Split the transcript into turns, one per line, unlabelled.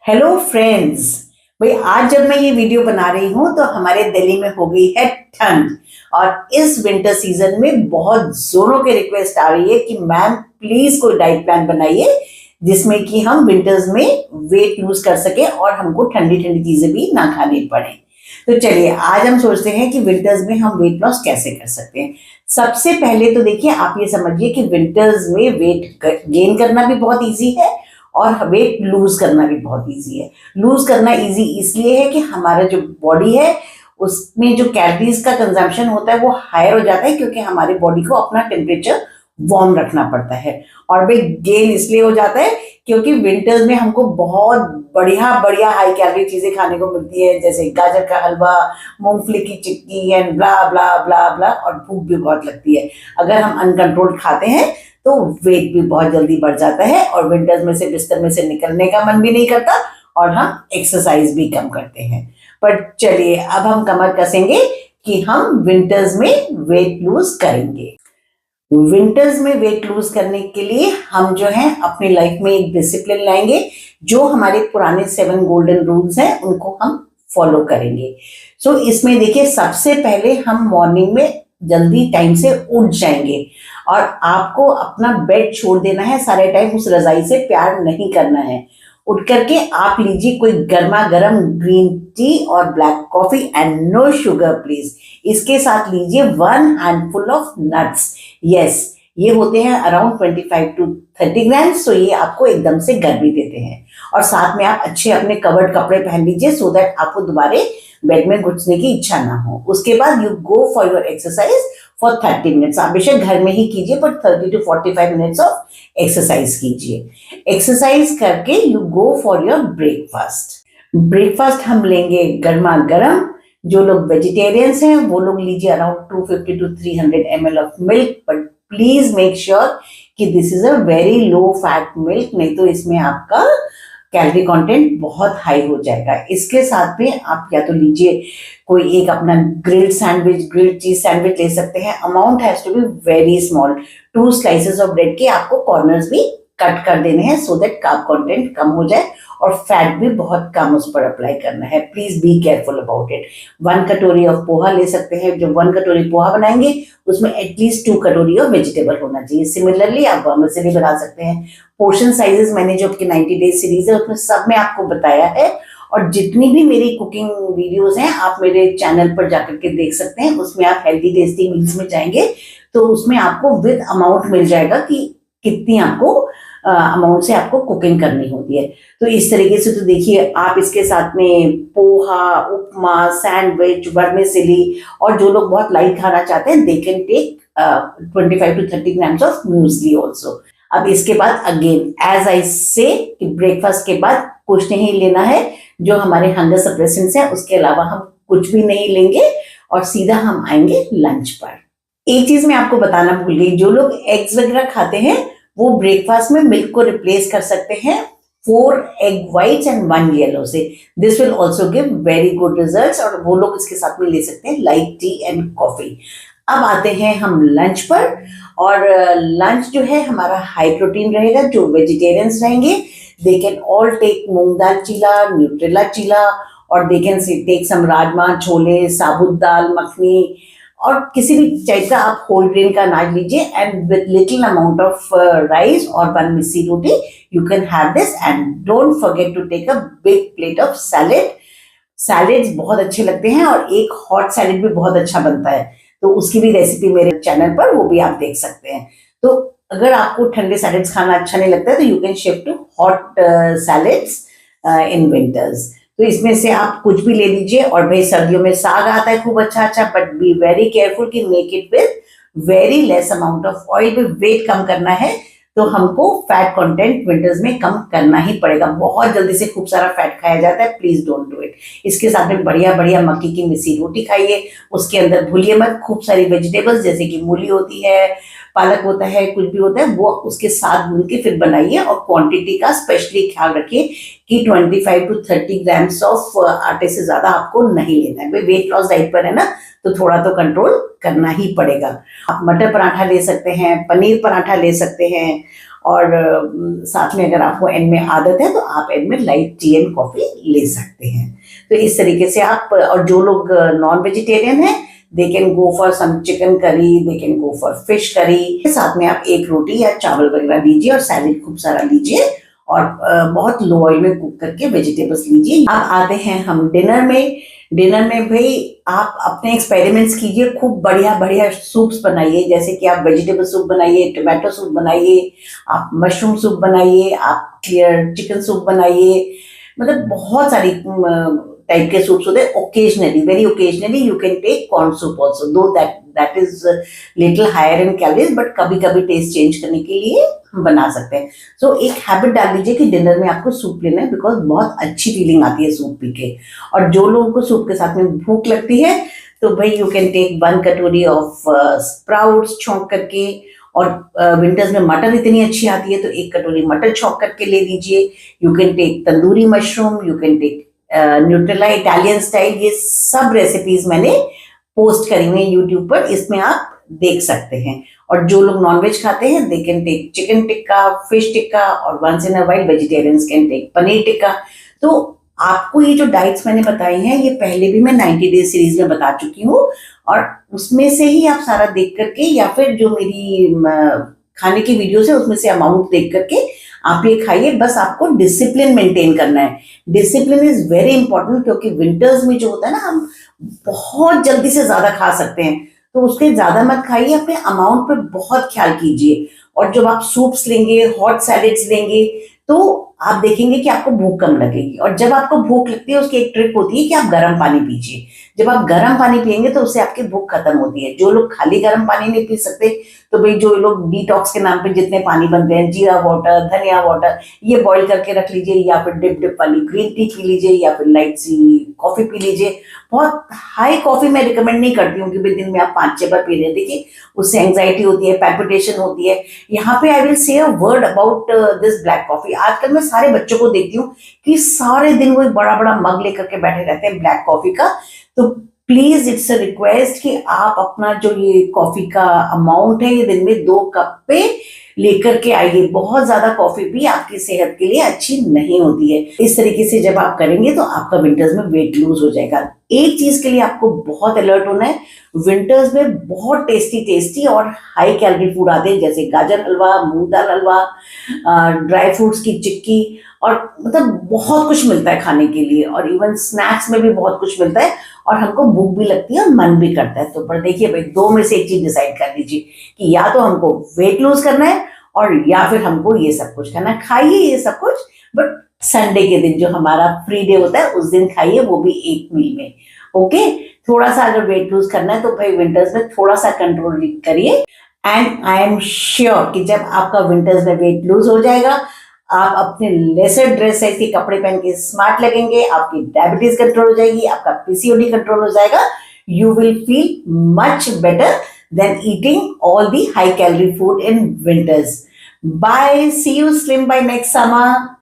Hello friends. भाई आज जब मैं ये वीडियो बना रही हूँ तो हमारे दिल्ली में हो गई है ठंड और इस विंटर सीजन में बहुत जोरों के रिक्वेस्ट आ रही है कि मैम प्लीज कोई डाइट प्लान बनाइए जिसमें कि हम विंटर्स में वेट लूज कर सके और हमको ठंडी ठंडी चीजें भी ना खानी पड़े। तो चलिए आज हम सोचते हैं कि विंटर्स में हम वेट लॉस कैसे कर सकते हैं। सबसे पहले तो देखिए आप ये समझिए कि विंटर्स में वेट गेन करना भी बहुत इजी है और वेट लूज करना भी बहुत इजी है। लूज करना इजी इसलिए है कि हमारा जो बॉडी है उसमें जो कैलोरीज का कंजम्पशन होता है वो हायर हो जाता है क्योंकि हमारी बॉडी को अपना टेम्परेचर वार्म रखना पड़ता है। और भाई गेन इसलिए हो जाता है क्योंकि विंटर्स में हमको बहुत बढ़िया बढ़िया हाई कैलोरी चीजें खाने को मिलती है, जैसे गाजर का हलवा, मूंगफली की चिक्की एंड ब्ला ब्ला ब्ला ब्ला, और भूख भी बहुत लगती है। अगर हम अनकंट्रोल्ड खाते हैं तो वेट भी बहुत जल्दी बढ़ जाता है और विंटर्स में से बिस्तर में से निकलने का मन भी नहीं करता और हम एक्सरसाइज भी कम करते हैं। पर चलिए अब हम कमर कसेंगे कि हम विंटर्स में वेट लूज करेंगे। विंटर्स में वेट लूज करने के लिए हम जो है अपनी लाइफ में एक डिसिप्लिन लाएंगे। जो हमारे पुराने 7 गोल्डन रूल्स हैं उनको हम फॉलो करेंगे। सो इसमें देखिए सबसे पहले हम मॉर्निंग में जल्दी टाइम से उठ जाएंगे और आपको अपना बेड छोड़ देना है। सारे टाइम उस रजाई से प्यार नहीं करना है। उठ करके आप लीजिए कोई गर्मा गर्म ग्रीन टी और black coffee and no sugar please. इसके साथ लीजिए 1 हैंडफुल ऑफ नट्स। यस, ये होते हैं अराउंड 25 to 30 ग्राम्स। तो ये आपको एकदम से गर्मी देते हैं। और साथ में आप अच्छे अपने कवर्ड कपड़े पहन लीजिए सो दैट आपको दोबारा बेड में घुसने की इच्छा ना हो। उसके बाद you go for your exercise for 30 minutes. आप बेशक घर में ही कीजिए पर 30 to 45 मिनट्स ऑफ एक्सरसाइज कीजिए। एक्सरसाइज करके you go for your breakfast. Breakfast हम लेंगे गर्मा गर्म। जो लोग वेजिटेरियंस हैं वो लोग लीजिए around 250 to 300 ml of milk, but please make sure कि this is a very low fat milk, नहीं तो इसमें आपका कैलोरी कंटेंट बहुत हाई हो जाएगा। इसके साथ में आप या तो लीजिए कोई एक अपना grilled sandwich, grilled cheese sandwich ले सकते हैं। Amount has to be very small. 2 slices of bread के आपको कॉर्नर्स भी कट कर देने हैं सो दैट कार्ब कंटेंट कम हो जाए और फैट भी बहुत कम उस पर अप्लाई करना है। Please be careful about it. 1 कटोरी ऑफ पोहा ले सकते हैं। जब 1 कटोरी पोहा बनाएंगे उसमें एटलीस्ट 2 कटोरी ऑफ वेजिटेबल होना चाहिए। सिमिलरली आप वर्मिसेली बना सकते हैं। पोर्शन साइजेस मैंने जो आपकी 90 डेज सीरीज है उसमें सब में आपको बताया है और जितनी भी मेरी कुकिंग वीडियोस हैं आप मेरे चैनल पर जाकर के देख सकते हैं। उसमें आप हेल्दी टेस्टी मील्स में जाएंगे तो उसमें आपको विद अमाउंट मिल जाएगा कि कितनी आपको अमाउंट से आपको कुकिंग करनी होती है। तो इस तरीके से तो देखिए आप इसके साथ में पोहा, उपमा, सैंडविच, वर्मिसेली और जो लोग बहुत लाइट खाना चाहते हैं they can take 25 to 30 grams of muesli also. अब इसके बाद अगेन एज आई से ब्रेकफास्ट के बाद कुछ नहीं लेना है। जो हमारे हंगर सप्रेसेंट्स हैं उसके अलावा हम कुछ भी नहीं लेंगे और सीधा हम आएंगे लंच पर। एक चीज मैं आपको बताना भूल गई, जो लोग एग्स वगैरह खाते हैं वो ब्रेकफास्ट में मिल्क को रिप्लेस कर सकते हैं 4 एग व्हाइट्स एंड 1 येलो से। This will also give very good results और वो लोग इसके साथ में ले सकते हैं लाइट टी एंड कॉफी। अब आते हैं हम लंच पर और लंच जो है हमारा हाई प्रोटीन रहेगा। जो वेजिटेरियंस रहेंगे they can all take moong dal cheela, Nutrela cheela और they can take some rajma, chole, sabut dal makhani और किसी भी टाइप का आप होल ग्रेन का अनाज लीजिए and with little amount of rice और 1 missi roti you can have this. And don't forget to take a big plate of salad. Salads बहुत अच्छे लगते हैं और एक हॉट सैलेड भी बहुत अच्छा बनता है, तो उसकी भी रेसिपी मेरे चैनल पर वो भी आप देख सकते हैं। तो अगर आपको ठंडे सैलेड्स खाना अच्छा नहीं लगता है तो you can shift to hot salads in winters. तो इसमें से आप कुछ भी ले लीजिए। और भाई सर्दियों में साग आता है खूब अच्छा अच्छा, बट बी वेरी केयरफुल कि make it with very less amount of oil. में वेट कम करना है तो हमको फैट कंटेंट विंटर्स में कम करना ही पड़ेगा। बहुत जल्दी से खूब सारा फैट खाया जाता है, प्लीज डोंट डू इट। इसके साथ में बढ़िया बढ़िया मक्की की मिस्सी रोटी खाइए। उसके अंदर भूलिए मत खूब सारी वेजिटेबल्स जैसे कि मूली होती है, पालक होता है, कुछ भी होता है वो उसके साथ भून के फिर बनाइए। और क्वांटिटी का स्पेशली ख्याल रखिए कि 25 to 30 ग्राम्स ऑफ आटे से ज्यादा आपको नहीं लेना है। वेट लॉस डाइट पर है ना तो थोड़ा तो कंट्रोल करना ही पड़ेगा। आप मटर पराठा ले सकते हैं, पनीर पराठा ले सकते हैं और साथ में अगर आपको एंड में आदत है तो आप एंड में लाइट टी एंड कॉफी ले सकते हैं। तो इस तरीके से आप, और जो लोग नॉन वेजिटेरियन हैं they can go for some chicken curry, they can go for fish curry, साथ में आप एक रोटी या चावल वगैरह लीजिए और सैलेड खूब सारा लीजिए और बहुत लो ऑयल में कुक करके वेजिटेबल्स लीजिए। अब आते हैं हम डिनर में। डिनर में भाई आप अपने एक्सपेरिमेंट्स कीजिए, खूब बढ़िया बढ़िया सूप्स बनाइए, जैसे कि आप वेजिटेबल सूप बनाइए, टोमेटो सूप बनाइए, आप मशरूम सूप बनाइए, आप चिकन सूप बनाइए, मतलब बहुत सारी टाइप के सूप्स होते हैं। Occasionally, very occasionally you can take corn soup also, though that is little higher in calories, but कभी कभी टेस्ट चेंज करने के लिए हम बना सकते हैं। सो एक हैबिट डाल लीजिए कि डिनर में आपको सूप लेना है, बिकॉज बहुत अच्छी फीलिंग आती है सूप पी के। और जो लोगों को सूप के साथ में भूख लगती है तो भाई यू कैन टेक 1 कटोरी ऑफ स्प्राउट्स छौंक करके, और विंटर्स में मटर इतनी अच्छी आती है तो 1 कटोरी मटर छौंक करके ले लीजिए। You can take tandoori mushroom, you can take Nutrela Italian style, ये सब रेसिपीज मैंने पोस्ट करी हुई है यूट्यूब पर, इसमें आप देख सकते हैं। और जो लोग नॉनवेज खाते हैं they can take chicken tikka, fish tikka, और once in a while vegetarians can take paneer tikka. तो आपको ये जो डाइट्स मैंने बताई हैं ये पहले भी मैं 90 डेज सीरीज में बता चुकी हूँ, और उसमें से ही आप सारा देख करके, या फिर जो मेरी खाने की वीडियोस है उसमें से अमाउंट देख करके आप ये खाइए। बस आपको डिसिप्लिन मेंटेन करना है। डिसिप्लिन इज वेरी इंपॉर्टेंट, क्योंकि विंटर्स में जो होता है ना, हम बहुत जल्दी से ज्यादा खा सकते हैं, तो उसके ज्यादा मत खाइए, अपने अमाउंट पे बहुत ख्याल कीजिए। और जब आप सूप्स लेंगे, हॉट सैलेड्स लेंगे, तो आप देखेंगे कि आपको भूख कम लगेगी। और जब आपको भूख लगती है उसकी एक ट्रिक होती है कि आप गर्म पानी पीजिए। जब आप गर्म पानी पियेंगे तो उससे आपकी भूख खत्म होती है। जो लोग खाली गर्म पानी नहीं पी सकते, तो भाई जो लोग डिटॉक्स के नाम पे जितने पानी बनते हैं, जीरा वाटर, धनिया वाटर, ये बॉईल करके रख लीजिए, या फिर डिप वाली ग्रीन टी पी लीजिए, या फिर लाइट सी कॉफी पी लीजिए। बहुत हाई कॉफी मैं रिकमेंड नहीं करती हूँ कि भाई दिन में आप 5-6 बार पी रहे हैं, देखिए उससे एंग्जाइटी होती है, पैल्पिटेशन होती है। यहाँ पे I will say a word about this black coffee. आजकल मैं सारे बच्चों को देखती हूँ कि सारे दिन वो एक बड़ा बड़ा मग लेकर के बैठे रहते हैं ब्लैक कॉफी का। तो प्लीज इट्स अ रिक्वेस्ट कि आप अपना जो ये कॉफी का अमाउंट है ये दिन में 2 कप पे लेकर के आइए। बहुत ज्यादा कॉफी भी आपकी सेहत के लिए अच्छी नहीं होती है। इस तरीके से जब आप करेंगे तो आपका विंटर्स में वेट लूज हो जाएगा। एक चीज के लिए आपको बहुत अलर्ट होना है, विंटर्स में बहुत टेस्टी टेस्टी और हाई कैलोरी फूड आते हैं, जैसे गाजर हलवा, मूंग दाल हलवा, ड्राई फ्रूट्स की चिक्की, और मतलब बहुत कुछ मिलता है खाने के लिए। और इवन स्नैक्स में भी बहुत कुछ मिलता है, और हमको भूख भी लगती है और मन भी करता है। तो पर देखिए भाई, 2 में से एक चीज डिसाइड कर लीजिए कि या तो हमको वेट लूज करना है और या फिर हमको ये सब कुछ करना है। खाइए ये सब कुछ, बट संडे के दिन जो हमारा फ्री डे होता है उस दिन खाइए, वो भी एक मील में। ओके, थोड़ा सा अगर वेट लूज करना है तो भाई विंटर्स में थोड़ा सा कंट्रोल करिए। एंड आई एम श्योर कि जब आपका विंटर्स में वेट लूज हो जाएगा, आप अपने लेसर ड्रेस साइज के कपड़े पहन के स्मार्ट लगेंगे, आपकी डायबिटीज कंट्रोल हो जाएगी, आपका पीसीओडी कंट्रोल हो जाएगा। You will feel much better than eating all the high calorie food in winters. Bye. See you slim by next summer.